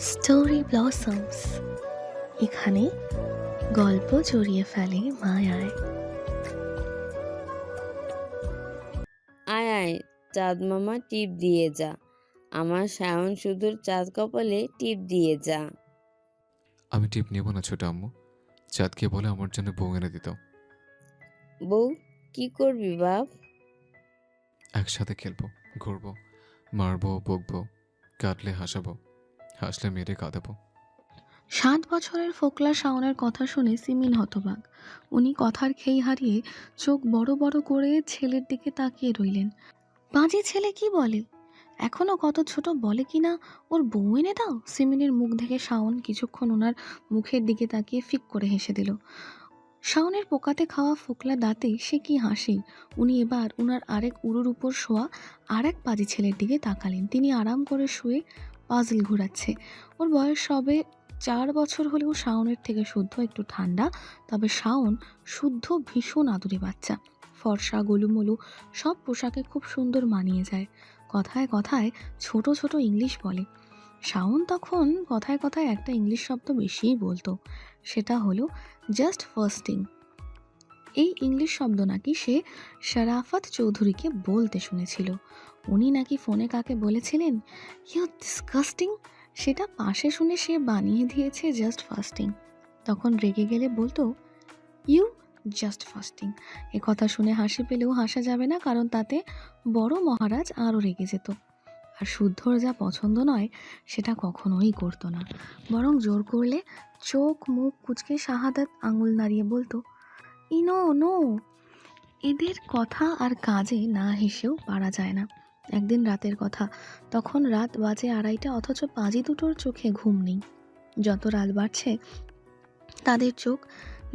Story blossoms, এখানে গল্প জড়িয়ে ফেলে মায়ায়। আয় আয় চাঁদ মামা টিপ দিয়ে যা, আমার সায়ন শুধুর চাঁদ কপালে টিপ দিয়ে যা। আমি টিপ নেব না ছোট আম্মু। চাঁদকে বলে আমার জন্য বউ এনে দিত। বউ কি করবি বাপ? একসাথে খেলবো, ঘুরবো, মারবো, বকবো, কাটলে হাসাবো, হাসলে মেরে কাঁদাবো। 7 বছরের ফোকলা শাওনের কথা শুনে সিমিন হতবাক। উনি কথার খেই হারিয়ে চোখ বড় বড় করে ছেলের দিকে তাকিয়ে রইলেন। বাজে ছেলে কি বলে, এখনো কত ছোট, বলে কিনা ওর বউ এনে দাও। সিমিনের মুখ দেখে শাওন কিছুক্ষণ ওনার মুখের দিকে তাকিয়ে ফিক করে হেসে দিল। শাওনের পোকাতে খাওয়া ফোকলা দাঁতে সে কি হাসি। উনি এবার উনার আরেক উড়োর উপর শোয়া আরেক পাজি ছেলের দিকে তাকালেন। তিনি আরাম করে শুয়ে পাজল ঘুরাচ্ছে। ওর বয়স সবে 4 বছর হলেও শাওনের থেকে শুদ্ধ, একটু ঠান্ডা, তবে শাওন শুদ্ধ ভীষণ আদুরে বাচ্চা। ফর্সা গোলুমলু সব পোশাকে খুব সুন্দর মানিয়ে যায়। কথায় কথায় ছোট ছোট ইংলিশ বলে। শাওন তখন কথায় কথায় একটা ইংলিশ শব্দ বেশিই বলতো, সেটা হলো জাস্ট ফার্স্টিং। এই ইংলিশ শব্দ নাকি সে শরাফত চৌধুরীকে বলতে শুনেছিল। উনি নাকি ফোনে কাকে বলেছিলেন ইউ ডিসকাস্টিং, সেটা পাশে শুনে সে বানিয়ে দিয়েছে জাস্ট ফাস্টিং। তখন রেগে গেলে বলতো ইউ জাস্ট ফাস্টিং। এ কথা শুনে হাসি পেলেও হাসা যাবে না, কারণ তাতে বড় মহারাজ আরও রেগে যেত। আর শুদ্ধর যা পছন্দ নয় সেটা কখনোই করতো না, বরং জোর করলে চোখ মুখ কুঁচকে শাহাদাত আঙুল নাড়িয়ে বলতো ইনো নো। এদের কথা আর কাজে না হেসেও পারা যায় না। একদিন রাতের কথা, তখন রাত বাজে 2:30, অথচ পাজি দুটোর চোখে ঘুম নেই। যত রাত বাড়ছে তাদের চোখ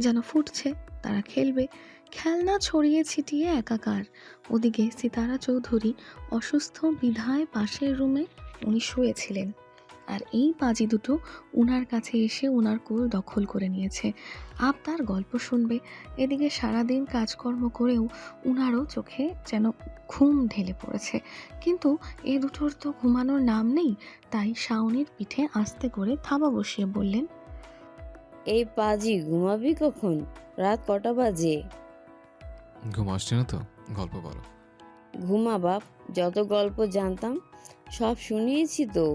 যেন ফুটছে, তারা খেলবে। খেলনা ছড়িয়ে ছিটিয়ে একাকার। ওদিকে সিতারা চৌধুরী অসুস্থ বিধায় পাশের রুমে উনি শুয়েছিলেন, আর এই পাজি দুটো উনার কাছে এসে উনার কোল দখল করে নিয়েছে। তার গল্প শুনবে। এদিকে সারাদিন কাজকর্ম করেও উনারও চোখে যেন ঘুম ঢেলে পড়েছে, কিন্তু এ দুটোর তো ঘুমানোর নাম নেই। তাই শাওনের পিঠে আস্তে করে থাবা বসিয়ে বললেন, এই পাজি ঘুমাবি কখন? রাত কটা বাজে? ঘুম আসছে না তো, গল্প বলো। ঘুমা বাপ, যত গল্প জানতাম সব শুনিয়েছি তো।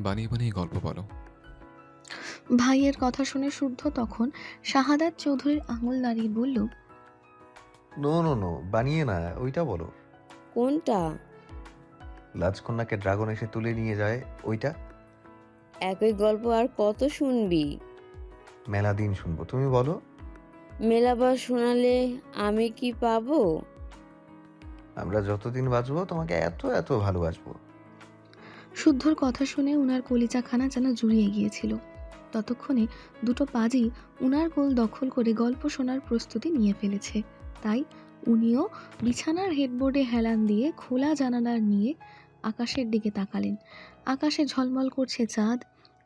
বানিয়ে বানিয়ে গল্প বলো। ভাইয়ের কথা শুনে শুদ্ধ তখন শাহাদাত চৌধুরীর আঙুল নাড়িয়ে বলল, নো নো নো, বানিয়ে না, ওইটা বলো। কোনটা? লাজকন্যাকে ড্রাগন এসে তুলে নিয়ে যায় ওইটা। একই গল্প আর কত শুনবি? মেলা দিন শুনবো, তুমি বলো। মেলাবার শোনালে আমি কি পাবো? আমরা যতদিন বাঁচবো তোমাকে এত এত ভালোবাসবো। শুদ্ধর কথা শুনে উনার কলিজাখানা যেন জুড়িয়ে গিয়েছিল। ততক্ষণে দুটো পাজি উনার কোল দখল করে গল্প শোনার প্রস্তুতি নিয়ে ফেলেছে। তাই উনিও বিছানার হেডবোর্ডে হেলান দিয়ে খোলা জানালার নিয়ে আকাশের দিকে তাকালেন। আকাশে ঝলমল করছে চাঁদ।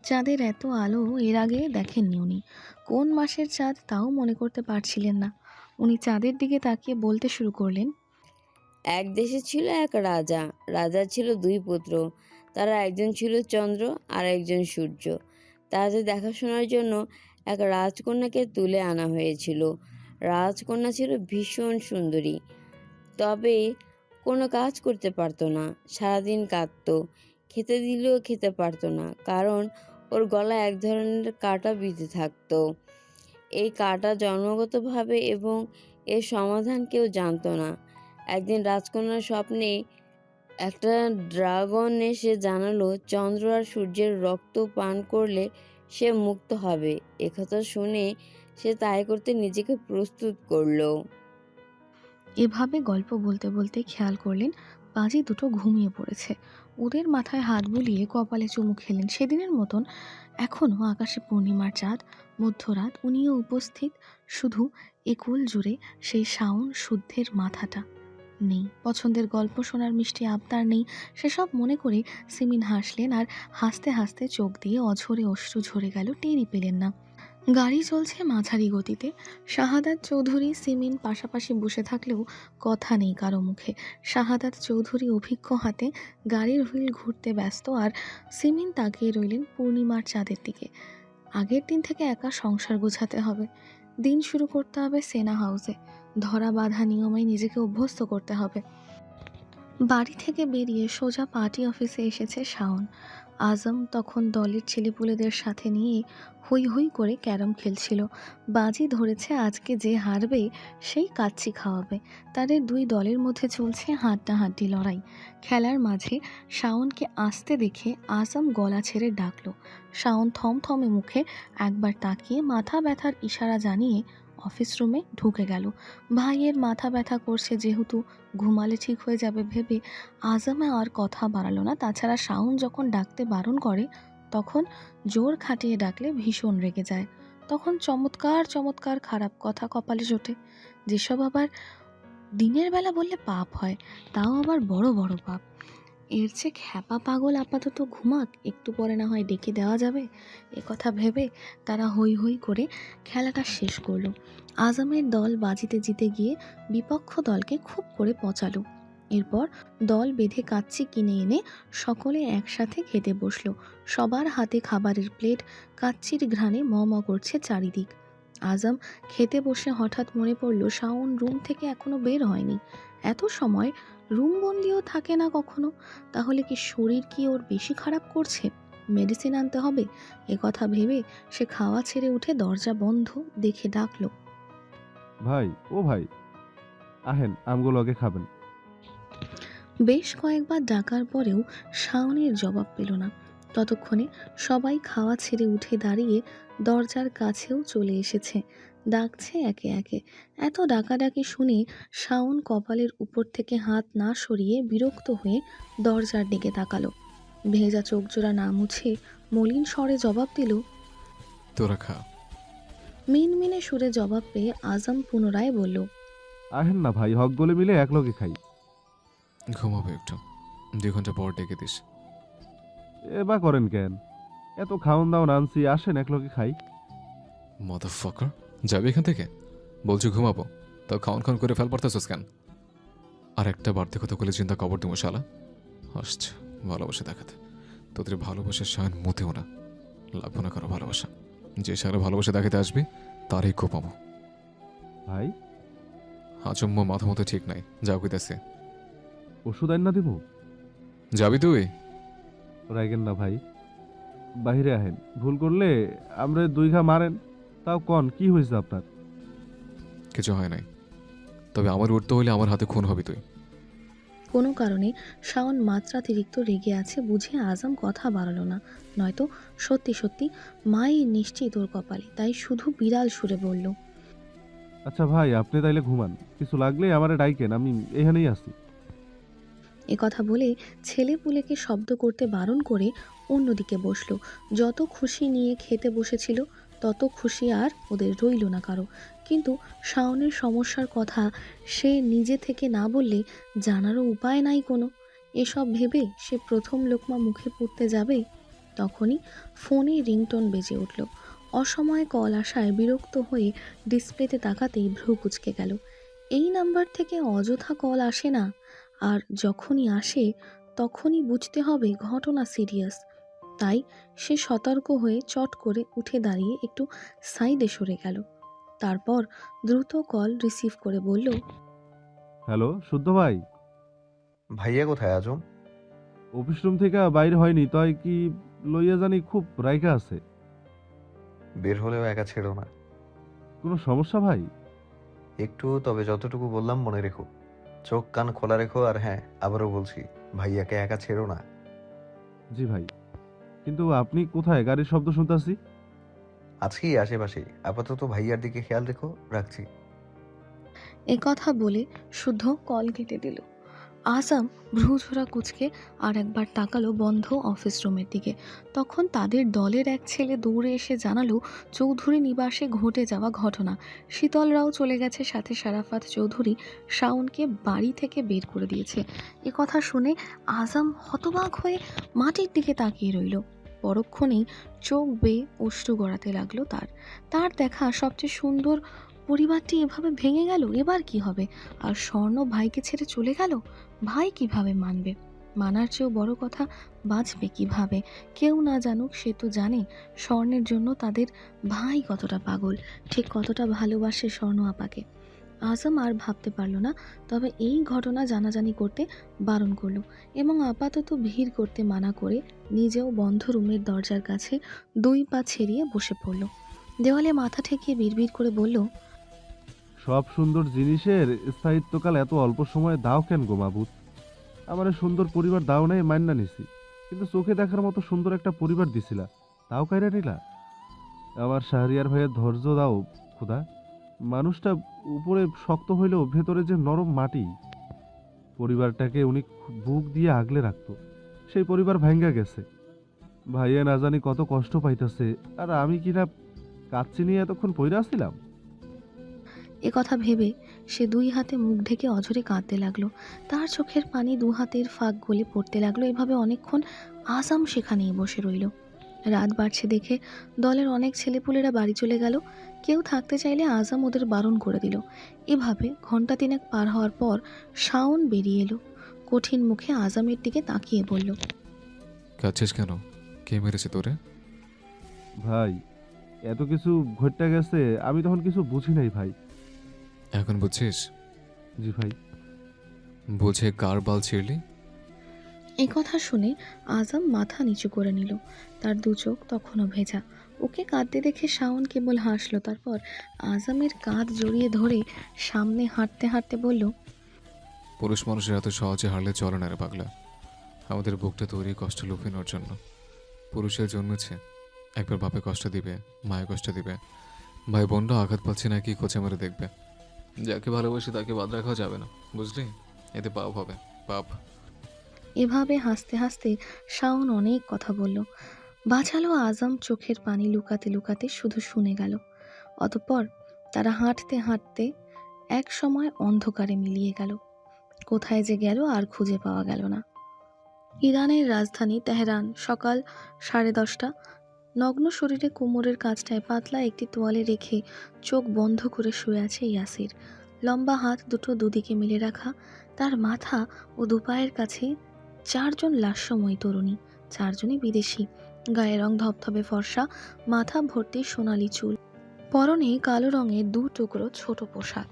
চাঁদের এত আলো এর আগে দেখেননি উনি। কোন মাসের চাঁদ তাও মনে করতে পারছিলেন না। উনি চাঁদের দিকে তাকিয়ে বলতে শুরু করলেন, এক দেশে ছিল এক রাজা। রাজার ছিল 2 পুত্র। তারা একজন ছিল চন্দ্র আর একজন সূর্য। তাদের দেখাশোনার জন্য এক রাজকন্যাকে তুলে আনা হয়েছিল। রাজকন্যা ছিল ভীষণ সুন্দরী, তবে কোনো কাজ করতে পারতো না। সারাদিন কাঁদতো, খেতে দিলেও খেতে পারতো না, কারণ ওর গলায় এক ধরনের কাঁটা বিঁধে থাকতো। এই কাঁটা জন্মগতভাবে, এবং এর সমাধান কেউ জানতো না। একদিন রাজকন্যার স্বপ্নে একটা ড্রাগন এসে জানালো চন্দ্র আর সূর্যের রক্ত পান করলে সে মুক্ত হবে। একথা শুনে সে তাই করতে নিজেকে প্রস্তুত করলো। এভাবে গল্প বলতে বলতে খেয়াল করলেন পাজি দুটো ঘুমিয়ে পড়েছে। ওদের মাথায় হাত বুলিয়ে কপালে চুমু খেলেন। সেদিনের মতন এখনও আকাশে পূর্ণিমার চাঁদ। মধ্যরাত, উনিও উপস্থিত, শুধু একুল জুড়ে সেই শাওন শুদ্ধের মাথাটা নেই। পছন্দের গল্প শোনার মিষ্টি আবদার নেই। সেসব মনে করে সিমিন হাসলেন, আর হাসতে হাসতে চোখ দিয়ে অঝরে অশ্রু ঝরে গেল, টেরই পেলেন না। গাড়ি চলছে মাঝারি গতিতে। শাহাদাত চৌধুরী সিমিন পাশাপাশি বসে থাকলেও কথা নেই কারো মুখে। শাহাদাত চৌধুরী অভিজ্ঞ হাতে গাড়ির হুইল ঘুরতে ব্যস্ত, আর সিমিন তাকিয়ে রইলেন পূর্ণিমার চাঁদের দিকে। আগের দিন থেকে একা সংসার গোছাতে হবে। দিন শুরু করতে হবে সেনা হাউসে। ধরা বাঁধা নিয়মে নিজেকে অভ্যস্ত করতে হবে। বাড়ি থেকে বেরিয়ে সোজা পার্টি অফিসে এসেছে শাওন। আজম তখন দলের ছেলেপুলেদের সাথে নিয়ে হৈ হৈ করে ক্যারম খেলছিল। বাজি ধরেছে আজকে যে হারবে সেই কাচ্চি খাওয়াবে। তাদের দুই দলের মধ্যে চলছে হাড্ডাহাড্ডি লড়াই। খেলার মাঝে শাওনকে আসতে দেখে আজম গলা ছেড়ে ডাকলো। শাওন থমথমে মুখে একবার তাকিয়ে মাথা ব্যথার ইশারা জানিয়ে অফিস রুমে ঢুকে গেল। ভাইয়ের মাথা ব্যথা করছে যেহেতু ঘুমালে ঠিক হয়ে যাবে ভেবে আজমে আর কথা বাড়ালো না। তাছাড়া শাওন যখন ডাকতে বারণ করে তখন জোর খাটিয়ে ডাকলে ভীষণ রেগে যায়। তখন চমৎকার চমৎকার খারাপ কথা কপালে জোটে, যেসব আবার দিনের বেলা বললে পাপ হয়, তাও আবার বড় বড় পাপ। এর চেয়ে খ্যাপা পাগল আপাতত ঘুমাক, একটু পরে না হয় ডেকে দেওয়া যাবে। কথা ভেবে তারা হৈ হৈ করে খেলাটা শেষ করলো। আজমের দল বাজিতে জিতে গিয়ে বিপক্ষ দলকে খুব করে পচালো। এরপর দল বেঁধে কাচ্চি কিনে এনে সকলে একসাথে খেতে বসলো। সবার হাতে খাবারের প্লেট, কাচ্চির ঘ্রাণে ম ম করছে চারিদিক। আজম খেতে বসে হঠাৎ মনে পড়ল শাওন রুম থেকে এখনো বের হয়নি। এত সময় রুম বন্দিও থাকে না কখনো। তাহলে কি শরীর কি ওর বেশি খারাপ করছে? মেডিসিন আনতে হবে। কথা ভেবে সে খাওয়া ছেড়ে উঠে দরজা বন্ধ দেখে ডাকলো, ভাই, ও ভাই, আহেন আমগুলো আগে খাবেন। বেশ কয়েকবার ডাকার পরেও শাওনের জবাব পেল না। ততক্ষণে সবাই খাওয়া ছেড়ে উঠে দাঁড়িয়ে দরজার কাছেও চলে এসেছে, ডাকছে একে একে। এত ডাকাডাকি শুনে শাওন কপালের উপর থেকে হাত না সরিয়ে বিরক্ত হয়ে দরজার দিকে তাকালো। ভেজা চোখজোড়া না মুছে মলিন স্বরে জবাব দিল। তোরা খা। মিনমিনে সুরে জবাব পেয়ে আজম পুনরায় বলল, আহেন না ভাই, হক গলে মিলে একলগে খাই। ঘুমাবো একটু, 2 ঘন্টা পর ডেকে দিস। এবার করেন কেন? এত খাওন দাওন আনছি, আসেন একলগে খাই। মাদারফাকার, যাবে এখান থেকে? বলছি ঘুমাবো, তাও খাওন খাওন করে ফেল পারতেছস কেন? আর একটা বাড়তি কথা বলে চিন্তা কবর দিমো শালা। আসছে ভালোবাসা দেখাতে। তোদের ভালোবাসার শায়ন মোটেও না, লাগবো না কারো ভালোবাসা। যে শালা ভালোবাসা দেখাতে আসবি তারই কোপামো। ভাই, আচম্য মাথা মতো ঠিক নাই, যাও কইতাছে। ওষুধ আইন না দিব? যাবি তুই? রাইগেন না ভাই, বাহিরে আহেন। ভুল করলে আমরা 2 ঘা মারেন। তাও কন, কি হয়েছে আপনার? কিছু হয় নাই, তবে আমার উঠতে হলে আমার হাতে খুন হবি তুই। কোনো কারণে শাওন মাত্রাতিরিক্ত রেগে আছে বুঝে আজম কথা বাড়ালো না। নয়তো সত্যি সত্যি মাই নিশ্চিত ওর কপালে, তাই শুধু বিড়াল সুরে বলল, আচ্ছা ভাই, আপনি তাইলে ঘুমান। কিছু লাগলে আমারে ডাইকেন, আমি এখানেই আছি। কথা বলে ছেলে পুলেকে শব্দ করতে বারণ করে অন্যদিকে বসলো। যত খুশি নিয়ে খেতে বসেছিল তত খুশি আর ওদের রইল না কারো। কিন্তু শাওনের সমস্যার কথা সে নিজে থেকে না বললে জানারও উপায় নাই কোনো। এসব ভেবে সে প্রথম লোকমা মুখে পুড়তে যাবে, তখনই ফোনে রিংটোন বেজে উঠল। অসময়ে কল আসায় বিরক্ত হয়ে ডিসপ্লেতে তাকাতেই ভ্রু কুঁচকে গেল। এই নাম্বার থেকে অযথা কল আসে না, আর যখনই আসে তখনই বুঝতে হবে ঘটনা সিরিয়াস। তাই সে সতর্ক হয়ে চট করে উঠে দাঁড়িয়ে একটু সাইডে সরে গেল। তারপর দ্রুত কল রিসিভ করে বলল, হ্যালো, শুদ্ধ ভাই। ভাইয়া কোথায় আজম? অফিস রুম থেকে বাইরে হয়নি, তাই কি লইয়া জানি খুব রাইকা আছে। বের হলেও একা ছেড়ো না। কোনো সমস্যা ভাই? একটু, তবে যতটুকু বললাম মনে রেখো। চোখ কান খোলা রেখো, আর হ্যাঁ, আবারও বলছি, ভাইয়াকে একা ছেড়ো না। জি ভাই। কিন্তু আপনি কোথায়? গাড়ির শব্দ শুনতাছি। আজকেই আশেপাশেই, আপাতত ভাইয়ার দিকে খেয়াল রেখো, রাখছি। কথা বলে শুদ্ধ কল কেটে দিল। আসাম ভ্রুঝোরা কুচকে আর একবার তাকালো বন্ধ অফিস রুমের দিকে। তখন তাদের দলের এক ছেলে দৌড়ে এসে জানালো চৌধুরী নিবাসে ঘটে যাওয়া ঘটনা। শীতলরাও চলে গেছে, সাথে শারাফাত চৌধুরী শাওনকে বাড়ি থেকে বের করে দিয়েছে। কথা শুনে আসাম হতবাক হয়ে মাটির দিকে তাকিয়ে রইল। পরক্ষণেই চোখ বেয়ে অশ্রু গড়াতে লাগলো তার। তার দেখা সবচেয়ে সুন্দর পরিবারটি এভাবে ভেঙে গেল, এবার কি হবে? আর স্বর্ণ ভাইকে ছেড়ে চলে গেল। ভাই কিভাবে মানবে? মানার চেয়েও বড় কথা, বাঁচবে কিভাবে? কেউ না জানুক, সে তো জানে স্বর্ণের জন্য তাদের ভাই কতটা পাগল, ঠিক কতটা ভালোবাসে স্বর্ণ আপাকে। আজম আর ভাবতে পারল না, তবে এই ঘটনা জানাজানি করতে বারণ করলো এবং আপাতত ভিড় করতে মানা করে নিজেও বন্ধ রুমের দরজার কাছে 2 পা ছেড়িয়ে বসে পড়ল। দেওয়ালে মাথা ঠেকিয়ে বিড়বিড় করে বলল, সব সুন্দর জিনিসের স্থায়িত্বকাল এত অল্প সময়ে দাও কেন গো মাবুদ? আমার সুন্দর পরিবার দাও নাই মান্না নিছি, কিন্তু চোখে দেখার মতো সুন্দর একটা পরিবার দিছিলা, তাও কাইরা নিলা। আমার শাহরিয়ার ভাইয়ের ধৈর্য দাও খোদা। মানুষটা উপরে শক্ত হইলেও ভেতরে যে নরম মাটি। পরিবারটাকে উনি বুক দিয়ে আগলে রাখতো, সেই পরিবার ভাঙ্গা গেছে। ভাইয়া না জানি কত কষ্ট পাইতেছে, আর আমি কিনা কাচ্চি নিয়ে এতক্ষণ পইরা আসছিলাম। এ কথা ভেবে সে 2 হাতে মুখ ঢেকে অঝরে কাঁদতে লাগলো। তার চোখের পানি 2 হাতের ফাঁক গলে পড়তে লাগলো। এভাবে অনেকক্ষণ আসাম সেখানেই বসে রইল। রাত বাড়ছে দেখে দলের অনেক ছেলেপুলেরা বাড়ি চলে গেল। কেউ থাকতে চাইলে আজাম ওদের বারণ করে দিল। এভাবে ঘন্টা 3 পার হওয়ার পর শাওন বেরিয়ে এলো। কঠিন মুখে আজামের দিকে তাকিয়ে বলল, কাঁদছিস কেন? কে মেরেছে তোরে? ভাই, এত কিছু ঘটতে গেছে, আমি তখন কিছু বুঝি নাই ভাই। এখন বুঝছিস? জি ভাই। বুঝে কার বাল ছিঁড়লি? এই কথা শুনে আজাম মাথা নিচু করে নিল। তার 2 চোখ তখনও ভেজা। ওকে কাঁদতে দেখে শাওন কেবল হাসলো। তারপর আজামের কাঁধ জড়িয়ে ধরে সামনে হাঁটতে হাঁটতে বলল, পুরুষ মানুষের এত সহজে হারলে চলে না রে পাগলা। আমাদের বুকটা তৈরি কষ্ট লুফে নেওয়ার জন্য। পুরুষের জন্মেছে, একবার বাপে কষ্ট দিবে, মায়ে কষ্ট দিবে, ভাই বোনরা আঘাত পাচ্ছে না কি খোঁচে মেরে দেখবে। যাকে ভালোবাসি তাকে বাদ রাখাও যাবে না, বুঝলি? এতে পাপ হবে, পাপ। এভাবে হাসতে হাসতে শাওন অনেক কথা বলল। বাঁচালো আজম চোখের পানি লুকাতে লুকাতে শুধু শুনে গেল। অতঃপর তারা হাঁটতে হাঁটতে এক সময় অন্ধকারে মিলিয়ে গেল। কোথায় যে গেল আর খুঁজে পাওয়া গেল না। ইরানের রাজধানী তেহরান, সকাল 10:30। নগ্ন শরীরে কোমরের কাছটায় পাতলা একটি তোয়ালে রেখে চোখ বন্ধ করে শুয়ে আছে ইয়াসির। লম্বা হাত দুটো দুদিকে মিলে রাখা। তার মাথা ও দুপায়ের কাছে 4 জন লাস্যময়ী তরুণী, 4 জনই বিদেশি। গায়ের রং ধবধবে ফর্সা, মাথা ভর্তি সোনালি চুল, পরনে কালো রঙের 2 টুকরো ছোট পোশাক।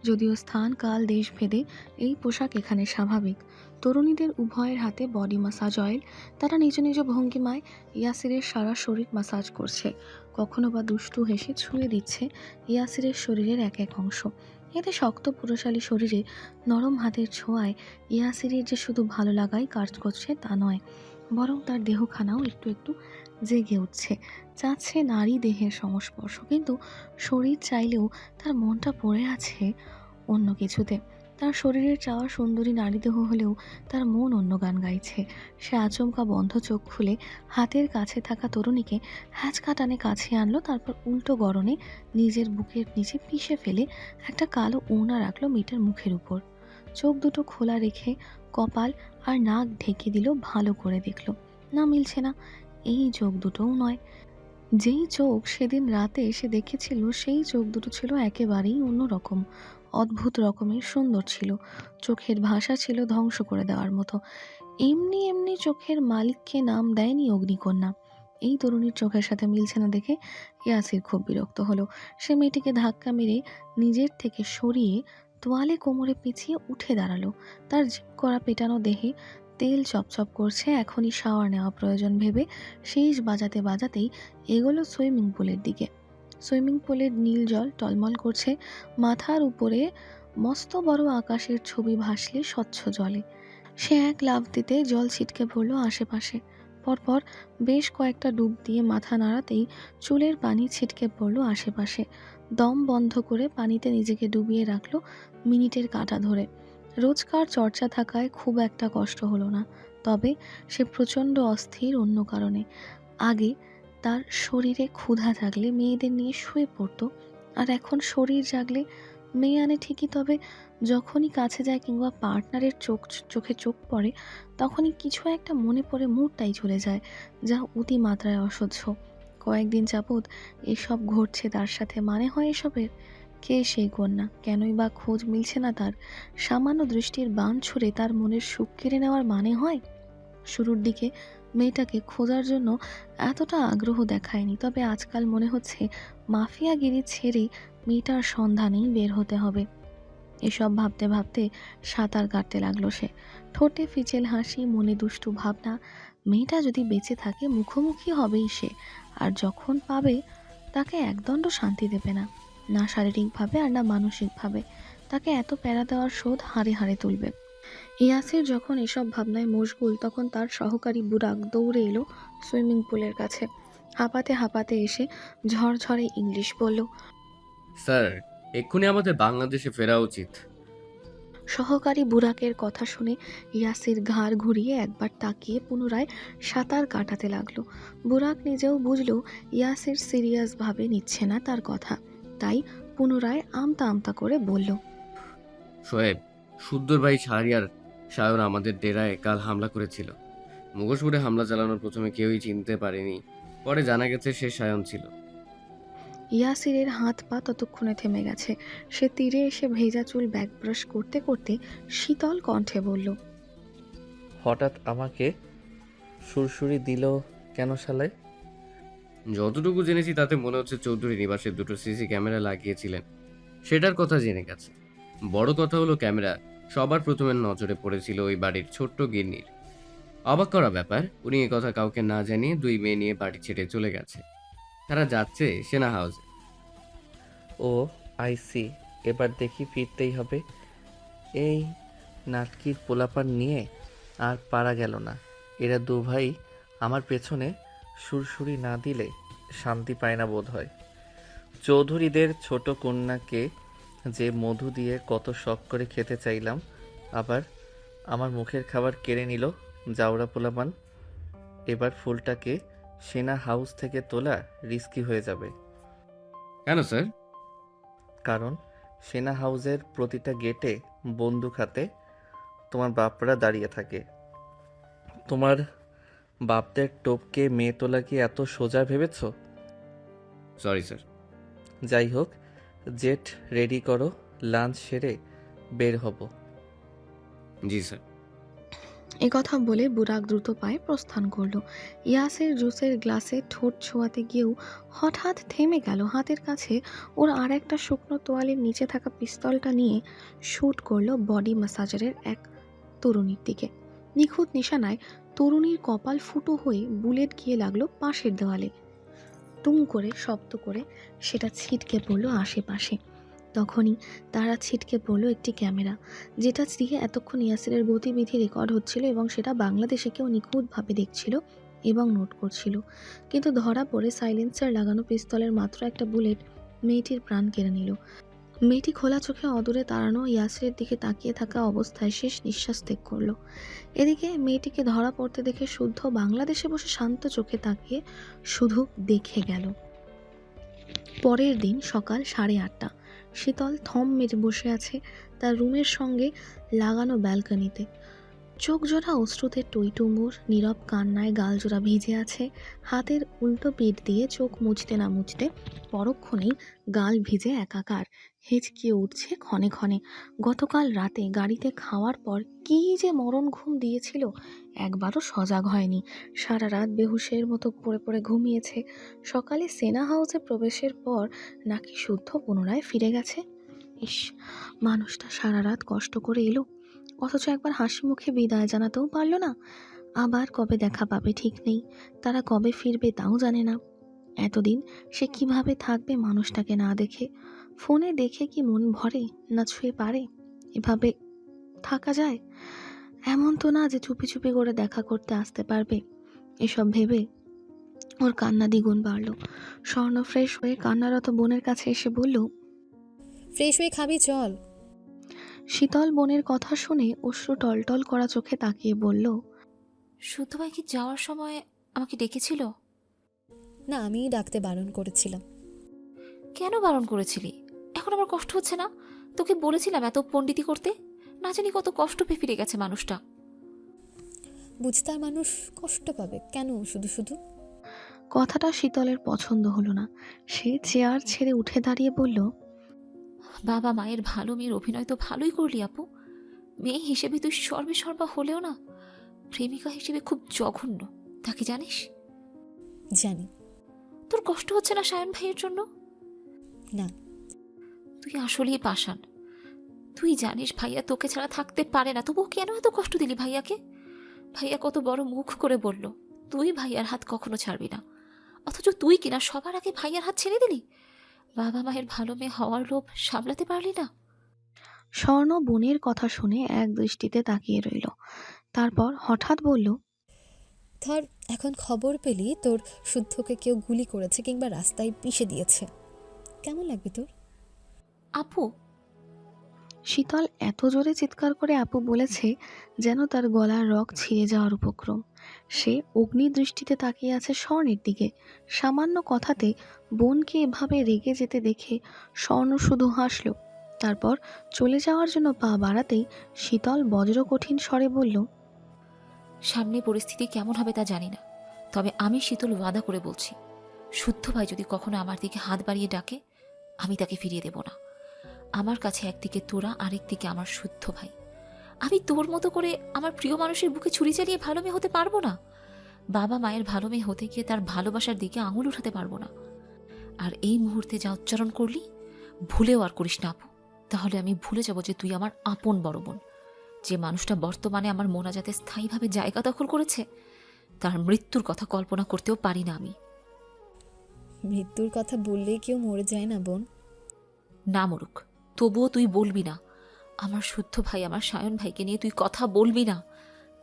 যদিও স্থান কাল দেশ ভেদে এই পোশাক এখানে স্বাভাবিক। তরুণীদের উভয়ের হাতে বডি মাসাজ অয়েল। তারা নিজ নিজ ভঙ্গিমায় ইয়াসিরের সারা শরীর মাসাজ করছে। কখনো বা দুষ্টু হেসে ছুঁয়ে দিচ্ছে ইয়াসিরের শরীরের এক এক অংশ। এতে শক্ত পুরুষালী শরীরে নরম হাতের ছোঁয়ায় ইয়াসিরের যে শুধু ভালো লাগাই কাজ করছে তা নয়, বরং তার দেহখানাও একটু একটু জেগে উঠছে, চাচ্ছে নারী দেহের সংস্পর্শ। কিন্তু শরীর চাইলেও তার মনটা পড়ে আছে অন্য কিছুতে। তার শরীরের চাওয়া সুন্দরী নারী দেহ হলেও তার মন অন্য গান গাইছে। সে আচমকা বন্ধ চোখ খুলে হাতের কাছে থাকা তরুণীকে হ্যাঁচকা টানে কাছে আনলো। তারপর উল্টো গরনে নিজের বুকের নিচে পিষে ফেলে একটা কালো ওড়না রাখলো মেয়েটার মুখের উপর। চোখ দুটো খোলা রেখে কপাল আর নাক ঢেকে দিল। ভালো করে দেখলো, না মিলছে না। এই চোখ দুটোও নয়। যেই চোখ সেদিন রাতে সে দেখেছিল সেই চোখ দুটো ছিল একেবারেই অন্যরকম, অদ্ভুত রকমের সুন্দর ছিল। চোখের ভাষা ছিল ধ্বংস করে দেওয়ার মতো। এমনি এমনি চোখের মালিককে নাম দেয়নি অগ্নিকন্যা। এই তরুণীর চোখের সাথে মিলছে না দেখে ইয়াসির খুব বিরক্ত হলো। সে মেয়েটিকে ধাক্কা মেরে নিজের থেকে সরিয়ে তোয়ালে কোমরে পিছিয়ে উঠে দাঁড়ালো। তার জিম করা পেটানো দেহে তেল চপচপ করছে। এখনই শাওয়ার নেওয়া প্রয়োজন ভেবে শীষ বাজাতে বাজাতেই এগোলো সুইমিং পুলের দিকে। সুইমিং পুলের নীল জল টলমল করছে। মাথার উপরে মস্ত বড় আকাশের ছবি ভাসলে স্বচ্ছ জলে। সে এক লাফ দিতে জল ছিটকে পড়ল আশেপাশে। পরপর বেশ কয়েকটা ডুব দিয়ে মাথা নাড়াতেই চুলের পানি ছিটকে পড়ল আশেপাশে। দম বন্ধ করে পানিতে নিজেকে ডুবিয়ে রাখলো মিনিটের কাঁটা ধরে। রোজকার চর্চা থাকায় খুব একটা কষ্ট হলো না, তবে সে প্রচণ্ড অস্থির অন্য কারণে। আগে তার শরীরে ক্ষুধা জাগলে মেয়েদের নিয়ে শুয়ে পড়তো, আর এখন শরীর জাগলে মেয়ে আনে ঠিকই, তবে যখনই কাছে যায় কিংবা পার্টনারের চোখে চোখ পড়ে তখনই কিছু একটা মনে পড়ে মুডটাই চলে যায়, যা অতিমাত্রায় অসহ্য। কয়েকদিন যাবৎ এসব ঘটছে তার সাথে, মানে হয় এসবের? কে সেই কন্যা? কেনই বা খোঁজ মিলছে না তার? সামান্য দৃষ্টির বাণ ছুড়ে তার মনের সুখ কেড়ে নেওয়ার মানে হয়? শুরুর দিকে মেয়েটাকে খোঁজার জন্য এতটা আগ্রহ দেখায়নি, তবে আজকাল মনে হচ্ছে মাফিয়াগিরি ছেড়ে মেয়েটার সন্ধানেই বের হতে হবে। এসব ভাবতে ভাবতে সাঁতার কাটতে লাগলো সে। ঠোঁটে ফিচেল হাসি, মনে দুষ্টু ভাবনা। মেয়েটা যদি বেঁচে থাকে মুখোমুখি হবেই সে, আর যখন পাবে তাকে একদণ্ড শান্তি দেবে না, না শারীরিকভাবে আর না মানসিকভাবে। তাকে এত প্যারা দেওয়ার শোধ হাড়ে হাড়ে তুলবে। ইয়াসির যখন এসব ভাবনায় মশগুল, তখন তার সহকারী বুরাক দৌড়ে এলো সুইমিং পুলের কাছে। হাঁপাতে হাঁপাতে এসে ঝরঝরে ইংলিশ বলল। স্যার, এক্ষুনি আমাদের বাংলাদেশে ফেরা উচিত। সহকারী বুরাকের কথা শুনে ইয়াসির ঘাড় ঘুরিয়ে একবার তাকিয়ে পুনরায় সাঁতার কাটাতে লাগলো। বুরাক নিজেও বুঝলো ইয়াসির সিরিয়াসভাবে নিচ্ছে না তার কথা, তাই পুনরায় আমতা আমতা করে বলল। শোয়েব, সুদ্দর ভাই শাহরিয়ার সায়ন আমাদের ডেরায় কাল হামলা করেছিল। মুখোশপুরে হামলা চালানোর প্রথমে কেউই চিনতে পারেনি, পরে জানা গেছে সে সায়ন ছিল। ইয়াসিরের হাত পা ততক্ষণে থেমে গেছে। সে তীরে এসে ভেজা চুল ব্যাক ব্রাশ করতে করতে শীতল কণ্ঠে বলল। হঠাৎ আমাকে সুরসুরি দিল কেন শালায়? যতটুকু জেনেছি তাতে মনে হচ্ছে চৌধুরী নিবাসে দুটো সিসি ক্যামেরা লাগিয়েছিলেন, সেটার কথা জেনে গেছে। বড় কথা হলো ক্যামেরা সবার প্রথমে নজরে পড়েছিল ওই বাড়ির ছোট্ট গিন্নির। অবাক করা ব্যাপার, উনি এ কথা কাউকে না জানিয়ে দুই মেয়ে নিয়ে বাড়ি ছেড়ে চলে গেছে। তারা যাচ্ছে সেনা হাউসে। ও আইসি, এবার দেখি ফিরতেই হবে। এই নাটকির পোলাপান নিয়ে আর পারা গেল না। এরা দু ভাই আমার পেছনে সুরসুরি না দিলে শান্তি পায় না বোধ হয়। চৌধুরীদের ছোট কন্যাকে যে মধু দিয়ে কত শখ করে খেতে চাইলাম, আবার আমার মুখের খাবার কেড়ে নিল জাউরা পোলাপান। এবার ফুলটাকে সেনা হাউস থেকে তোলা রিস্কি হয়ে যাবে, কেন স্যার? কারণ সেনা হাউসের প্রতিটা গেটে বন্দুক হাতে তোমার বাপরা দাঁড়িয়ে থাকে। তোমার বাপদের টোপকে মেয়ে তোলা কি এত সোজা ভেবেছ? Sorry sir. যাই হোক, জেট রেডি করো, লাঞ্চ সেরে বের হব। জি স্যার। এ কথা বলে বুরাক দ্রুত পায়ে প্রস্থান করলো। ইয়াসের জুসের গ্লাসে ঠোঁট ছোঁয়াতে গিয়েও হঠাৎ থেমে গেল। হাতের কাছে ওর আর একটা শুকনো তোয়ালের নিচে থাকা পিস্তলটা নিয়ে শ্যুট করলো বডি ম্যাসাজারের এক তরুণীর দিকে। নিখুঁত নিশানায় তরুণীর কপাল ফুটো হয়ে বুলেট গিয়ে লাগলো পাশের দেওয়ালে। টুং করে শব্দ করে সেটা ছিটকে পড়লো আশেপাশে। তখনই তারা ছিটকে পড়লো একটি ক্যামেরা, যেটা দিয়ে এতক্ষণ ইয়াসিরের গতিবিধি রেকর্ড হচ্ছিল এবং সেটা বাংলাদেশে কেউ নিখুঁতভাবে দেখছিল এবং নোট করছিল। কিন্তু ধরা পড়ে সাইলেন্সার লাগানো পিস্তলের মাত্র একটা বুলেট মেয়েটির প্রাণ কেড়ে নিল। মেয়েটি খোলা চোখে অদূরে তাড়ানো ইয়াসিরের দিকে তাকিয়ে থাকা অবস্থায় শেষ নিঃশ্বাস ত্যাগ করলো। এদিকে মেয়েটিকে ধরা পড়তে দেখে শুদ্ধ বাংলাদেশে বসে শান্ত চোখে তাকিয়ে শুধু দেখে গেল। পরের দিন সকাল 8:30। শীতল থম মেরে বসে আছে তার রুমের সঙ্গে লাগানো ব্যালকনিতে। চোখ জোড়া অশ্রুতে টইটুম্বুর, নীরব কান্নায় গালজোড়া ভিজে আছে। হাতের উল্টো পিঠ দিয়ে চোখ মুছতে না মুছতে পরক্ষণেই গাল ভিজে একাকার, হেঁচকিয়ে উঠছে ক্ষণে ক্ষণে। গতকাল রাতে গাড়িতে খাওয়ার পর কী যে মরণ ঘুম দিয়েছিল, একবারও সজাগ হয়নি। সারা রাত বেহুশের মতো পড়ে পড়ে ঘুমিয়েছে। সকালে সেনা হাউসে প্রবেশের পর নাকি শুদ্ধ পুনরায় ফিরে গেছে। ইস, মানুষটা সারা রাত কষ্ট করে এলো, অথচ একবার হাসি মুখে বিদায় জানাতেও পারল না। আবার কবে দেখা পাবে ঠিক নেই, তারা কবে ফিরবে তাও জানে না। এতদিন সে কিভাবে থাকবে মানুষটাকে না দেখে? ফোনে দেখে কি মন ভরে, না ছুঁয়ে পারে? এভাবে থাকা যায়? এমন তো না যে চুপি চুপি করে দেখা করতে আসতে পারবে। এসব ভেবে ওর কান্না দ্বিগুণ বাড়ল। স্বর্ণ ফ্রেশ হয়ে কান্নারত বোনের কাছে এসে বলল, ফ্রেশ হয়ে খাবি, চল। শীতল বোনের কথা শুনে অশ্রু টলটল করা চোখে তাকিয়ে বলল, শুদ্ধ ভাই কি যাওয়ার সময় আমাকে ডেকেছিল? না, আমিই ডাকতে বারণ করেছিলাম। কেন বারণ করেছিলি? এখন আমার কষ্ট হচ্ছে না? তোকে বলেছিলাম এত পণ্ডিতি করতে, না জানি কত কষ্ট পেয়ে ফিরে গেছে মানুষটা। বুঝতার মানুষ কষ্ট পাবে কেন শুধু শুধু? কথাটা শীতলের পছন্দ হলো না। সে চেয়ার ছেড়ে উঠে দাঁড়িয়ে বলল, বাবা মায়ের ভালো মেয়ের অভিনয় তো ভালোই করলি আপু। মেয়ে হিসেবে তুই সর্বে সর্বা হলেও না, প্রেমিকা হিসেবে খুব জঘন্য, তাকে জানিস? জানি। তোর কষ্ট হচ্ছে না সায়ন ভাইয়ের জন্য? না। তুই আসলেই পাষাণ। তুই জানিস ভাইয়া তোকে ছাড়া থাকতে পারে না, তবুও কেন এত কষ্ট দিলি ভাইয়াকে? ভাইয়া কত বড় মুখ করে বলল তুই ভাইয়ার হাত কখনো ছাড়বি না, অথচ তুই কিনা সবার আগে ভাইয়ার হাত ছেড়ে দিলি। বাবা মায়ের ভালো মেয়ে হওয়ার লোভ সামলাতে পারলি না। স্বর্ণ বোনের কথা শুনে এক দৃষ্টিতে তাকিয়ে রইল। তারপর হঠাৎ বলল, ধর এখন খবর পেলি তোর শুদ্ধকে কেউ গুলি করেছে কিংবা রাস্তায় পিষে দিয়েছে, কেমন লাগবে তোর? আপু, শীতল এত জোরে চিৎকার করে আপু বলেছে যেন তার গলার রগ ছিঁড়ে যাওয়ার উপক্রম। সে অগ্নি দৃষ্টিতে তাকিয়ে আছে স্বর্ণের দিকে। সামান্য কথাতে বোনকে এভাবে রেগে যেতে দেখে স্বর্ণ শুধু হাসল। তারপর চলে যাওয়ার জন্য পা বাড়াতেই শীতল বজ্রকঠিন স্বরে বলল, সামনে পরিস্থিতি কেমন হবে তা জানি না, তবে আমি শীতল ওয়াদা করে বলছি, শুদ্ধ ভাই যদি কখনো আমার দিকে হাত বাড়িয়ে ডাকে আমি তাকে ফিরিয়ে দেব না। আমার কাছে একদিকে তোরা, আরেকদিকে আমার শুদ্ধ ভাই। আমি তোর মতো করে আমার প্রিয় মানুষের বুকে ছুরি চালিয়ে ভালো মেয়ে হতে পারবো না। বাবা মায়ের ভালো মেয়ে হতে গিয়ে তার ভালোবাসার দিকে আঙুল উঠাতে পারবো না। আর এই মুহূর্তে যা উচ্চারণ করলি ভুলেও আর করিস না আপু, তাহলে আমি ভুলে যাব যে তুই আমার আপন বড় বোন। যে মানুষটা বর্তমানে আমার মোনাজাতে স্থায়ীভাবে জায়গা দখল করেছে, তার মৃত্যুর কথা কল্পনা করতেও পারি না আমি। মৃত্যুর কথা বললেই কেউ মরে যায় না বোন। না মরুক, তবুও তুই বলবি না। আমার শুদ্ধ ভাই, আমার সায়ন ভাইকে নিয়ে তুই কথা বলবি না।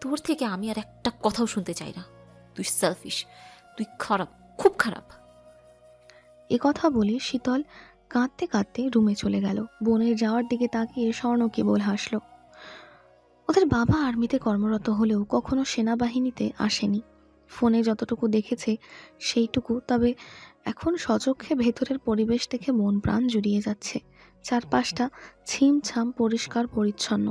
তোর থেকে আমি আর একটা কথাও শুনতে চাই না। তুই সেলফিশ, তুই খারাপ, খুব খারাপ। এ কথা বলে শীতল কাঁদতে কাঁদতে রুমে চলে গেল। বোনের যাওয়ার দিকে তাকিয়ে স্বর্ণ কেবল হাসল। ওদের বাবা আর্মিতে কর্মরত হলেও কখনো সেনাবাহিনীতে আসেনি। ফোনে যতটুকু দেখেছে সেইটুকু, তবে এখন সচক্ষে ভেতরের পরিবেশ দেখে মন প্রাণ জুড়িয়ে যাচ্ছে। চারপাশটা ছিমছাম পরিষ্কার পরিচ্ছন্ন।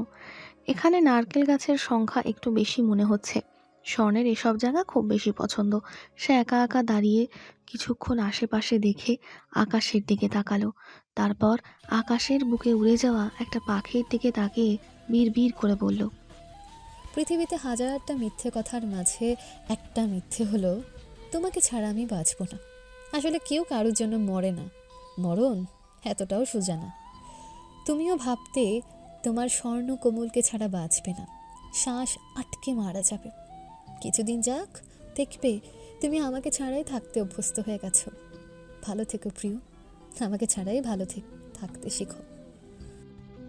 এখানে নারকেল গাছের সংখ্যা একটু বেশি মনে হচ্ছে। স্বর্ণের এসব জায়গা খুব বেশি পছন্দ। সে একা একা দাঁড়িয়ে কিছুক্ষণ আশেপাশে দেখে আকাশের দিকে তাকালো। তারপর আকাশের বুকে উড়ে যাওয়া একটা পাখির দিকে তাকিয়ে বিড়বিড় করে বলল, পৃথিবীতে হাজারটা মিথ্যে কথার মাঝে একটা মিথ্যে হলো তোমাকে ছাড়া আমি বাঁচব না। আসলে কেউ কারোর জন্য মরে না, মরণ এতটাও সোজা না। তুমিও ভাবতে তোমার স্বর্ণ কোমলকে ছাড়া বাঁচবে না, শ্বাস আটকে মারা যাবে। কিছুদিন যাক, দেখবে তুমি আমাকে ছাড়াই থাকতে অভ্যস্ত হয়ে গেছো। ভালো থেকো প্রিয়, আমাকে ছাড়াই ভালো থাকতে শিখো।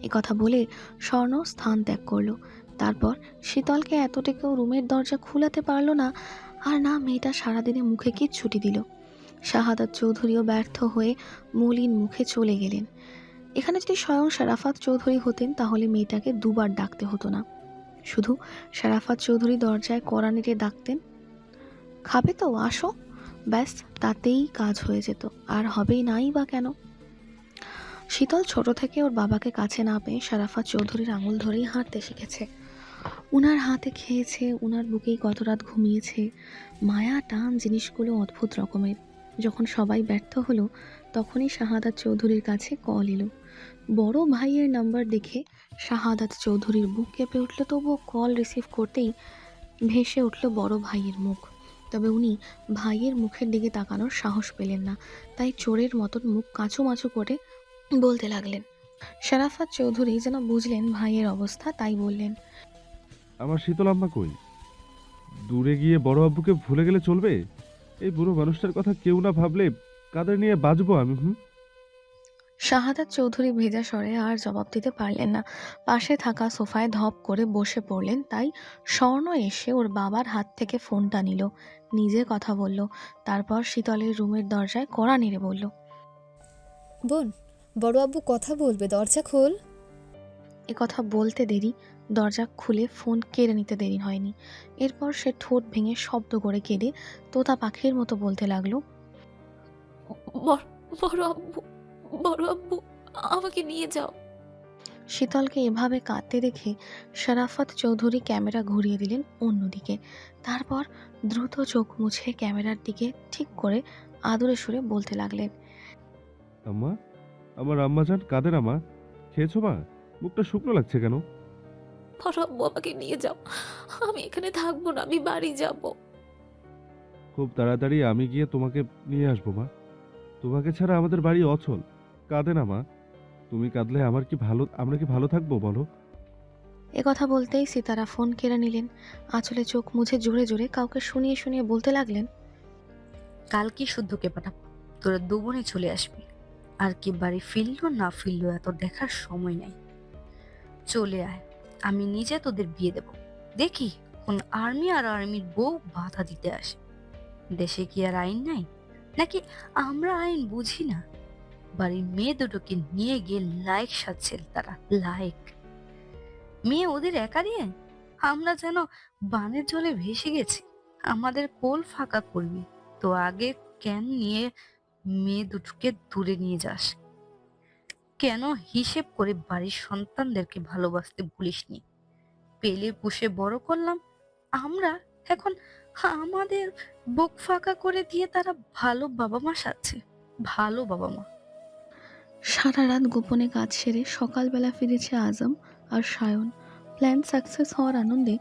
এ কথা বলে স্বর্ণ স্থান ত্যাগ করলো। তারপর শীতলকে এতটুকু রুমের দরজা খুলাতে পারলো না, আর না মেয়েটা সারাদিনে মুখে কিচ্ছুটি দিল। শাহাদাত চৌধুরীও ব্যর্থ হয়ে মলিন মুখে চলে গেলেন। এখানে যদি স্বয়ং শারাফাত চৌধুরী হতেন তাহলে মেয়েটাকে দুবার ডাকতে হতো না। শুধু শারাফাত চৌধুরী দরজায় কড়া নেড়ে ডাকতেন, খাবে তো আসো, ব্যাস তাতেই কাজ হয়ে যেত। আর হবেই নাই বা কেন? শীতল ছোট থেকে ওর বাবাকে কাছে না পেয়ে শারাফাত চৌধুরীর আঙুল ধরেই হাঁটতে শিখেছে। উনার হাতে খেয়েছে, উনার বুকেই কত রাত ঘুমিয়েছে। মায়া টান জিনিসগুলো অদ্ভুত রকমের। যখন সবাই ব্যর্থ হলো তখনই শাহাদাত চৌধুরীর কাছে কল এলো। বড় ভাইয়ের নাম্বার দেখে শাহাদাত চৌধুরীর বুক কেঁপে উঠল, তবুও কল রিসিভ করতেই ভেসে উঠল বড় ভাইয়ের মুখ। তবে উনি ভাইয়ের মুখের দিকে তাকানোর সাহস পেলেন না, তাই চোরের মতন মুখ কাঁচুমাচু করে বলতে লাগলেন। শারাফাত চৌধুরী যেন বুঝলেন ভাইয়ের অবস্থা, তাই বললেন, আমার শীতল আম্মা কই? দূরে গিয়ে বড় আব্বুকে ভুলে গেলে চলবে? এই বুড়ো মানুষটার কথা কেউ না ভাবলে কাদের নিয়ে বাঁচবো আমি? শাহাদাত চৌধুরী ভেজা স্বরে আর জবাব দিতে পারলেন না। পাশে থাকা সোফায় ধপ করে বসে পড়লেন। তাই স্বর্ণ এসে ওর বাবার হাত থেকে ফোনটা নিল, নিজে কথা বলল। তারপর শীতলের রুমের দরজায় কড়া নেড়ে বলল, বোন, বড় আব্বু কথা বলবে, দরজা খোল। এ কথা বলতে দেরি, দরজা খুলে ফোন কেড়ে নিতে দেরি হয়নি। এরপর সে ঠোঁট ভেঙে শব্দ করে কেঁদে তোতা পাখির মতো বলতে লাগলো, বড় আব্বু, বড় আব্বু, আমাকে নিয়ে যাও। শীতলকে এভাবে কাঁদতে দেখে শরাফত চৌধুরী ক্যামেরা ঘুরিয়ে দিলেন অন্যদিকে। তারপর দ্রুত চোখ মুছে ক্যামেরার দিকে ঠিক করে আদুরে সুরে বলতে লাগলেন, আম্মা, আমার আম্মা যান কাদের আমা? খেয়েছো মা? মুখটা শুকনো লাগছে কেন? বড় আব্বু আমাকে নিয়ে যাও, আমি এখানে থাকবো না, আমি বাড়ি যাব। খুব তাড়াতাড়ি আমি গিয়ে তোমাকে নিয়ে আসবো মা। তোমাকে ছাড়া আমাদের বাড়ি অচল। কাঁদে না মা। তুমি কাঁদলে আমরা কি ভালো থাকবো বলো? কথা বলতেই সিতারা ফোন কেড়ে নিলেন। আঁচলে চোখ মুছে জোরে জোরে কাউকে শুনিয়ে শুনিয়ে বলতে লাগলেন, কাল কি শুদ্ধকে পাঠাবো, তোরা দুবনে চলে আসবি। আর কি বাড়ি ফিরলো না ফিরলো এত দেখার সময় নাই। চলে আয়, আমি নিজে তোদের বিয়ে দেব। দেখি কোন আর্মি আর আর্মির বউ বাধা দিতে আসে। দেশে কি আর আইন নাই নাকি আমরা আইন বুঝি না? বাড়ির মেয়ে দুটোকে নিয়ে গিয়ে লাইক সাজছে তারা, লাইক। মেয়ে ওদের একা দিয়ে আমরা যেন বানের জলে ভেসে গেছি। আমাদের কোল ফাঁকা করবি তো আগে কেন নিয়ে মেয়ে দুটোকে দূরে নিয়ে যাস? কেন হিসেব করে বাড়ির সন্তানদেরকে ভালোবাসতে ভুলিসনি? পেলে পুষে বড় করলাম আমরা, এখন আমাদের বুক ফাঁকা করে দিয়ে তারা ভালো বাবা মা সাজছে, ভালো বাবা মা। সারা রাত গোপনে কাজ সেরে সকালবেলা ফিরেছে আজম আর সায়ন। প্ল্যান সাকসেস হওয়ার আনন্দে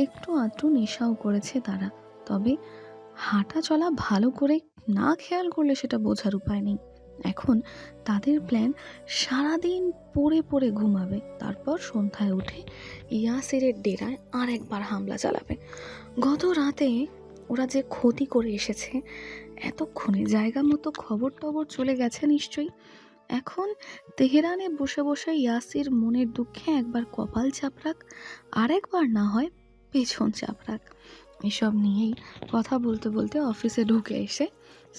একটু আধটু নেশাও করেছে তারা। তবে হাঁটা চলা ভালো করে না খেয়াল করলে সেটা বোঝার উপায় নেই। এখন তাদের প্ল্যান সারাদিন পড়ে পড়ে ঘুমাবে, তারপর সন্ধ্যায় উঠে ইয়াসিরের ডেরায় আর একবার হামলা চালাবে। গত রাতে ওরা যে ক্ষতি করে এসেছে, এতক্ষণে জায়গা মতো খবর টবর চলে গেছে নিশ্চয়ই। এখন তেহরানে বসে বসে ইয়াসির মনের দুঃখে একবার কপাল চাপড়াক, আর একবার না হয় পেছন চাপড়াক। এসব নিয়েই কথা বলতে বলতে অফিসে ঢুকে এসে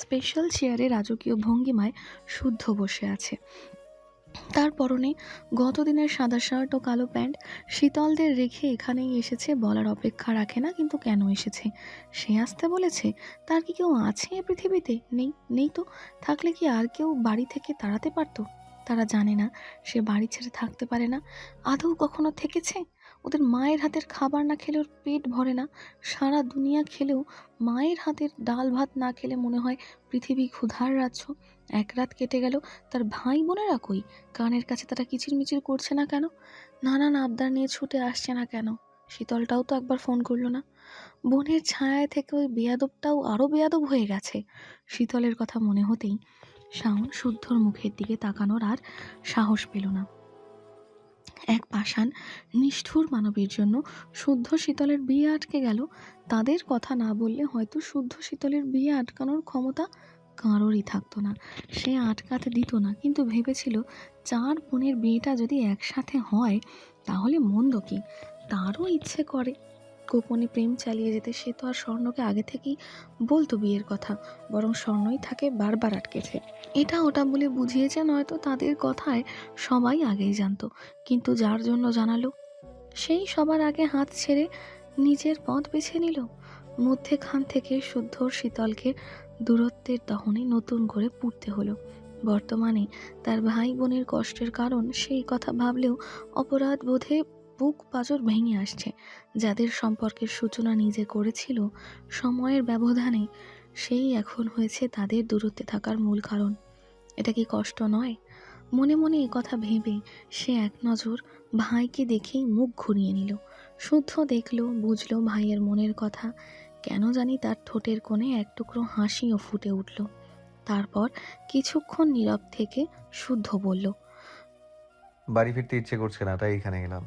স্পেশাল চেয়ারে রাজকীয় ভঙ্গিমায় শুদ্ধ বসে আছে। তার পরনে গতদিনের সাদা শার্ট ও কালো প্যান্ট। শীতলদের রেখে এখানেই এসেছে, বলার অপেক্ষা রাখে না। কিন্তু কেন এসেছে? সে আসতে বলেছে? তার কি কেউ আছে এ পৃথিবীতে? নেই তো। থাকলে কি আর কেউ বাড়ি থেকে তাড়াতে পারতো? তারা জানে না সে বাড়ি ছেড়ে থাকতে পারে না। আদৌ কখনো থেকেছে? ওদের মায়ের হাতের খাবার না খেলে ওর পেট ভরে না। সারা দুনিয়া খেলেও মায়ের হাতের ডাল ভাত না খেলে মনে হয় পৃথিবী ক্ষুধার রাজ্য। এক রাত কেটে গেল, তার ভাই বোনেরা কই? কানের কাছে তারা কিচিরমিচির করছে না কেন? নানান আবদার নিয়ে ছুটে আসছে না কেন? শীতলটাও তো একবার ফোন করলো না। বোনের ছায়ায় থেকে ওই বেয়াদবটাও আরও বেয়াদব হয়ে গেছে। শীতলের কথা মনে হতেই শাওন শুদ্ধর মুখের দিকে তাকানোর আর সাহস পেল না। এক পাষাণ নিষ্ঠুর মানবীর জন্য শুদ্ধ শীতলের বিয়ে আটকে গেল। তাদের কথা না বললে হয়তো শুদ্ধ শীতলের বিয়ে আটকানোর ক্ষমতা কারোরই থাকতো না। সে আটকাতে দিত না, কিন্তু ভেবেছিল 4 বোনের বিয়েটা যদি একসাথে হয় তাহলে মন্দ কি? তারও ইচ্ছে করে গোপনে প্রেম চালিয়ে যেতে। সে তো আর স্বর্ণকে আগে থেকেই বলতো বিয়ের কথা, বরং স্বর্ণই থাকে বারবার আটকেছে। এটা ওটা বলে বুঝিয়েছে, নয়তো তাদের কথায় সবাই আগেই জানতো। কিন্তু যার জন্য জানালো সেই সবার আগে হাত ছেড়ে নিজের পথ বেছে নিল। মধ্যেখান থেকে শুদ্ধ শীতলকে দূরত্বের দহনে নতুন করে পুড়তে হলো। বর্তমানে তার ভাই বোনের কষ্টের কারণ সেই কথা ভাবলেও অপরাধ বোধে বুক পাঁজর ভেঙে আসছে। যাদের সম্পর্কের সূচনা নিজে করেছিল সময়ের ব্যবধানে, সেই এখন হয়েছে তাদের দূরত্বে থাকার মূল কারণ। এটা কি কষ্ট নয়? মনে মনে কথা ভেবে সে এক নজর ভাইকে দেখেই মুখ ঘুরিয়ে নিল। শুদ্ধ দেখলো, বুঝলো ভাইয়ের মনের কথা। কেন জানি তার ঠোঁটের কোণে এক টুকরো হাসিও ফুটে উঠল। তারপর কিছুক্ষণ নীরব থেকে শুদ্ধ বলল, বাড়ি ফিরতে ইচ্ছে করছে না, তাই এখানে এলাম।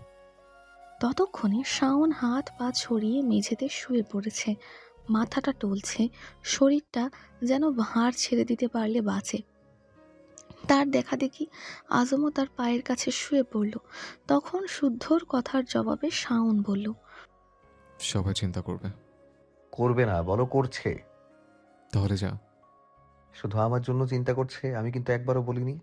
ততক্ষণে শাওন হাত পা ছড়িয়ে মেঝেতে শুয়ে পড়েছে। মাথাটা টলছে, শরীরটা যেন ভাঁড় ছেড়ে দিতে পারলে বাঁচে। তার দেখা দেখি আজমও তার পায়ের কাছে শুয়ে পড়ল। তখন শুদ্ধর কথার জবাবে শাওন বলল, সবাই চিন্তা করবে। করবে না বলো? করছে। তাহলে যা। শুধু আমার জন্য চিন্তা করছে, আমি কিন্তু একবারও বলিনি।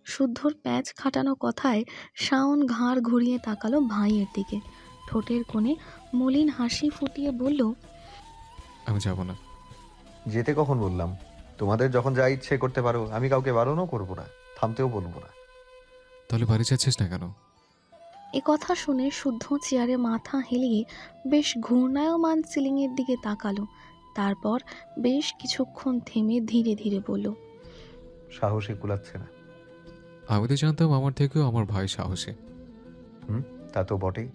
শুদ্ধর প্যাচ খাটানো কথায় শাওন ঘাড় ঘুরিয়ে তাকালো ভাইয়ের দিকে। ঠোঁটের কোণে মলিন হাসি ফুটিয়ে বলল, আমি যাব না। যেতে কখন বললাম? তোমাদের যখন যা ইচ্ছে করতে পারো, আমি কাউকে বারণও করবো না, থামতেও বলবো না। তাহলে বাড়ি যাচ্ছিস না কেন? এ কথা শুনে শুদ্ধ চেয়ারে মাথা হেলিয়ে বেশ ঘূর্ণায়মান সিলিংয়ের দিকে তাকালো। তারপর বেশ কিছুক্ষণ থেমে ধীরে ধীরে বলল, সাহসে কুলাচ্ছে না। আমি তো জানতাম আমার থেকেও আমার ভাই সাহসী। তা তো বটেই।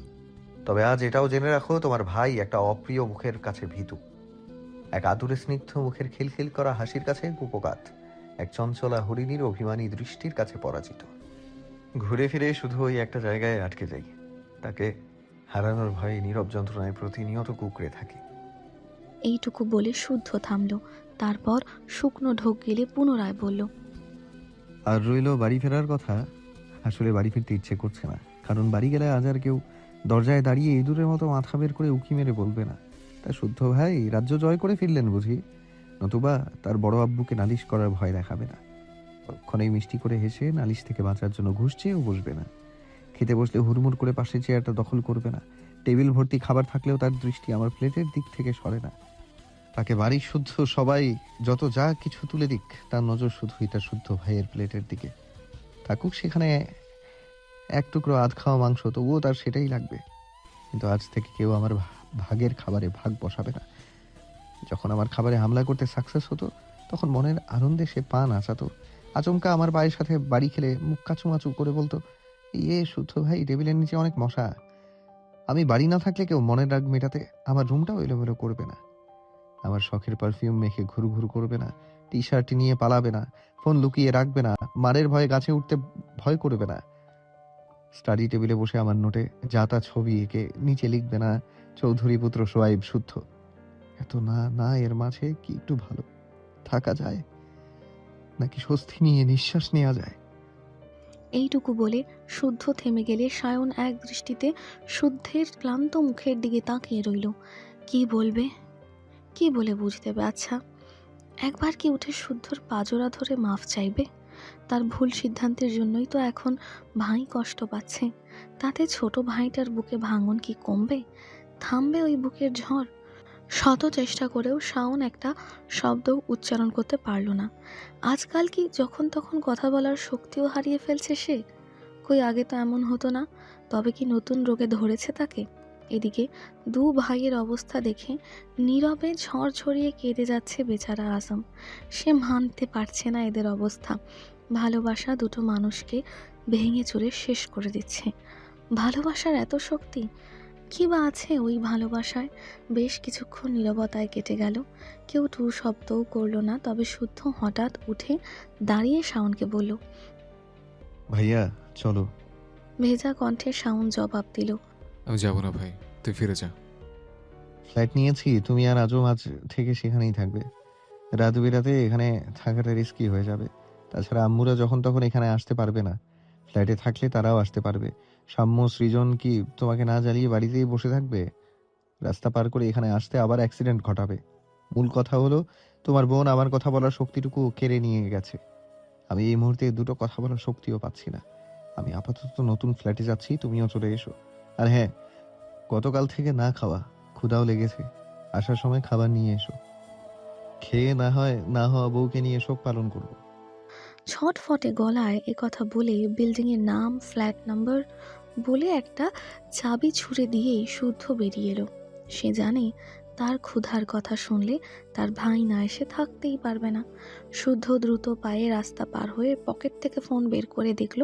তবে আজ এটাও জেনে রাখো, তোমার ভাই একটা অপ্রিয় মুখের কাছে ভীতু। এক আদুরে স্নিগ্ধ মুখের খিলখিল করা হাসির কাছে কুপোকাত, এক চঞ্চলা হরিণীর অভিমানী দৃষ্টির কাছে পরাজিত। ঘুরে ফিরে শুধু ওই একটা জায়গায় আটকে যাই, তাকে হারানোর ভয়ে নীরব যন্ত্রণায় প্রতিনিয়ত কুঁকড়ে থাকি। এইটুকু বলে শুদ্ধ থামল। তারপর শুকনো ঢোক গেলে পুনরায় বলল, আর রইল বাড়ি ফেরার কথা। আসলে বাড়ি ফিরতে ইচ্ছে করছে না, কারণ বাড়ি গেলে আজ আর কেউ দরজায় দাঁড়িয়ে ইঁদুরের মতো মাথা বের করে উকি মেরে বলবে না, তা শুদ্ধ ভাই রাজ্য জয় করে ফিরলেন বুঝি। নতুবা তার বড় আব্বুকে নালিশ করার ভয় দেখাবে না। ক্ষণেই মিষ্টি করে হেসে নালিশ থেকে বাঁচার জন্য ঘুষ চেয়েও বসবে না। খেতে বসলে হুড়মুড় করে পাশের চেয়ারটা দখল করবে না। টেবিল ভর্তি খাবার থাকলেও তার দৃষ্টি আমার প্লেটের দিক থেকে সরে না। তাকে বাড়ির শুদ্ধ সবাই যত যা কিছু তুলে দিক, তার নজর শুধুই তার শুদ্ধ ভাইয়ের প্লেটের দিকে। থাকুক সেখানে এক টুকরো আধ খাওয়া মাংস, তবুও তার সেটাই লাগবে। কিন্তু আজ থেকে কেউ আমার ভাগের খাবারে ভাগ বসাবে না। যখন আমার খাবারে হামলা করতে সাকসেস হতো, তখন মনের আনন্দে সে পা নাচাতো। আচমকা আমার পায়ের সাথে বাড়ি খেলে মুখ কাচুমাচু করে বলতো, ইয়ে শুদ্ধ ভাই, টেবিলের নিচে অনেক মশা। আমি বাড়ি না থাকলে কেউ মনের রাগ মেটাতে আমার রুমটাও এলোমেলো করবে না। আমার শখের পারফিউম মেখে ঘুরু ঘুরু করবে না। টি শার্ট নিয়ে পালাবে না। ফোন লুকিয়ে রাখবে না। মারের ভয়ে গাছে উঠতে ভয় করবে না। স্টাডি টেবিলে বসে আমার নোটে যা তা ছবি এঁকে নিচে লিখবে না, চৌধুরী পুত্র সোয়াইব শুদ্ধ। এত না না এর মাঝে কি একটু ভালো থাকা যায়, নাকি স্বস্তি নিয়ে নিঃশ্বাস নেওয়া যায়? এইটুকু বলে শুদ্ধ থেমে গেলে সায়ন এক দৃষ্টিতে শুদ্ধের ক্লান্ত মুখের দিকে তাকিয়ে রইল। কি বলবে, কি বলে বুঝ দেবে? আচ্ছা, একবার কি উঠে শুদ্ধর পাজোড়া ধরে মাফ চাইবে? তার ভুল সিদ্ধান্তের জন্যই তো এখন ভাই কষ্ট পাচ্ছে। তাতে ছোট ভাইটার বুকে ভাঙন কি কমবে? থামবে ওই বুকের ঝড়? শত চেষ্টা করেও শাওন একটা শব্দ উচ্চারণ করতে পারল না। আজকাল কি যখন তখন কথা বলার শক্তিও হারিয়ে ফেলছে সে? কই আগে তো এমন হতো না। তবে কি নতুন রোগে ধরেছে তাকে? এদিকে দু ভাইয়ের অবস্থা দেখে নীরবে ঝড় ঝরিয়ে কেঁদে যাচ্ছে বেচারা আজম। সে মানতে পারছে না এদের অবস্থা। ভালোবাসা দুটো মানুষকে ভেঙে চুরে শেষ করে দিচ্ছে। ভালোবাসার এত শক্তি কি বা আছে ওই ভালোবাসায়? বেশ কিছুক্ষণ নীরবতায় কেটে গেল। কেউ টু শব্দও করলো না। তবে শুদ্ধ হঠাৎ উঠে দাঁড়িয়ে শাওনকে বলল, ভাইয়া চলো। ভেজা কণ্ঠে শাওন জবাব দিল, আমি যাবো না ভাই, তুই ফিরে যা। ফ্ল্যাট নিয়েছি, তুমি আর আজও আজ থেকে সেখানেই থাকবে। রাত বেরাতে এখানে থাকাটা রিস্কি হয়ে যাবে। তাছাড়া আম্মুরা যখন তখন এখানে আসতে পারবে না। ফ্ল্যাটে থাকলে তারাও আসতে পারবে। সাম্য সৃজন কি তোমাকে না জ্বালিয়ে বাড়িতেই বসে থাকবে? রাস্তা পার করে এখানে আসতে আবার অ্যাক্সিডেন্ট ঘটাবে। মূল কথা হলো, তোমার বোন আমার কথা বলার শক্তিটুকু কেড়ে নিয়ে গেছে। আমি এই মুহূর্তে দুটো কথা বলার শক্তিও পাচ্ছি না। আমি আপাতত নতুন ফ্ল্যাটে যাচ্ছি, তুমিও চলে এসো। আর হ্যাঁ, গতকাল থেকে না খাওয়া, ক্ষুধাও লেগেছে। আসার সময় খাবার নিয়ে এসো। খেয়ে না হয় না হওয়া বউকে নিয়ে শোক পালন করব। ছটফটে গলায় কথা বলে বিল্ডিংয়ের নাম, ফ্ল্যাট নাম্বার বলে একটা চাবি ছুঁড়ে দিয়েই শুদ্ধ বেরিয়ে এলো। সে জানে তার ক্ষুধার কথা শুনলে তার ভাই না এসে থাকতেই পারবে না। শুদ্ধ দ্রুত পায়ে রাস্তা পার হয়ে পকেট থেকে ফোন বের করে দেখল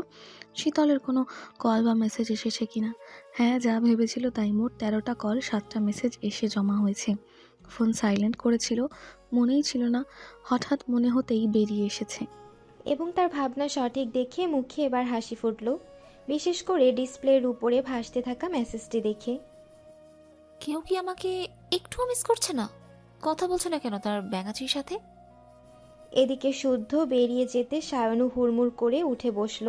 শীতলের কোনো কল বা মেসেজ এসেছে কিনা। হ্যাঁ, যা ভেবেছিল তাই। মোট 13টা কল, 7টা মেসেজ এসে জমা হয়েছে। ফোন সাইলেন্ট করেছিল, মনেই ছিল না। হঠাৎ মনে হতেই বেরিয়ে এসেছে। এবং তার ভাবনা সঠিক দেখে মুখে এবার হাসি ফুটল, বিশেষ করে ডিসপ্লের উপরে ভাসতে থাকা মেসেজটি দেখে। কেউ কি আমাকে একটুও মিস করছে না? কথা বলছে না কেন তার ব্যাঙাচির সাথে? এদিকে শুদ্ধ বেরিয়ে যেতে সায়নু হুড়মুড় করে উঠে বসল।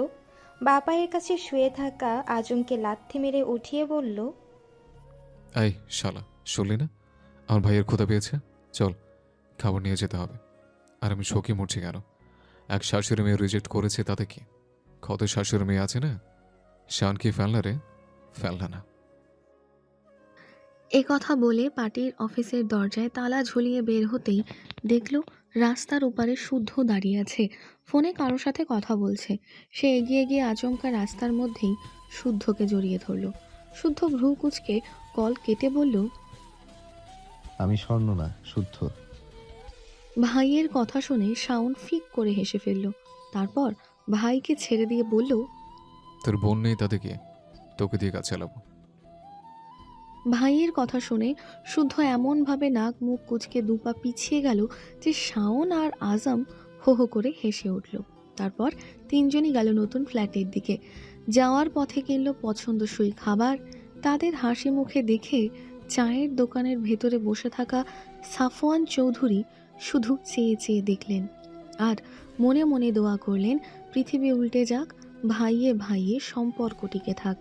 বাপায়ের কাছে শুয়ে থাকা আজমকে লাথি মেরে উঠিয়ে বলল, এই শালা, শুনলি না? আমার ভাইয়ের ক্ষুধা পেয়েছে, চল খাবার নিয়ে যেতে হবে। আর আমি শোকে মরছি কেন? এক শাশুড়ি মেয়ে রিজেক্ট করেছে, তাতে কি? কত শাশুড়ি মেয়ে আছে না? শান কি ফেলনা রে? ফেলনা না। এ কথা বলে পার্টির অফিসের দরজায় তালা ঝুলিয়ে বের হতেই দেখল রাস্তার ওপারে শুদ্ধ দাঁড়িয়ে আছে, ফোনে কারোর সাথে কথা বলছে। সে এগিয়ে গিয়ে আচমকা রাস্তার মধ্যেই শুদ্ধকে জড়িয়ে ধরল। শুদ্ধ ভ্রু কুঁচকে কল কেটে বলল, আমি স্বর্ণ না, শুদ্ধ। ভাইয়ের কথা শুনে শাওন ফিক করে হেসে ফেলল। তারপর ভাইকে ছেড়ে দিয়ে বলল, তোর বোন নেই তাতে কি, তোকে দিয়ে কাজ চালাবো। ভাইয়ের কথা শুনে শুদ্ধ এমনভাবে নাক মুখ কুঁচকে দুপা পিছিয়ে গেল যে শাওন আর আজম হো হো করে হেসে উঠল। তারপর তিনজনই গেল নতুন ফ্ল্যাটের দিকে। যাওয়ার পথে কিনল পছন্দসই খাবার। তাদের হাসি মুখে দেখে চায়ের দোকানের ভেতরে বসে থাকা সাফওয়ান চৌধুরী শুধু চেয়ে চেয়ে দেখলেন আর মনে মনে দোয়া করলেন পৃথিবী উল্টে যাক, ভাইয়ে ভাইয়ে সম্পর্ক টিকে থাক।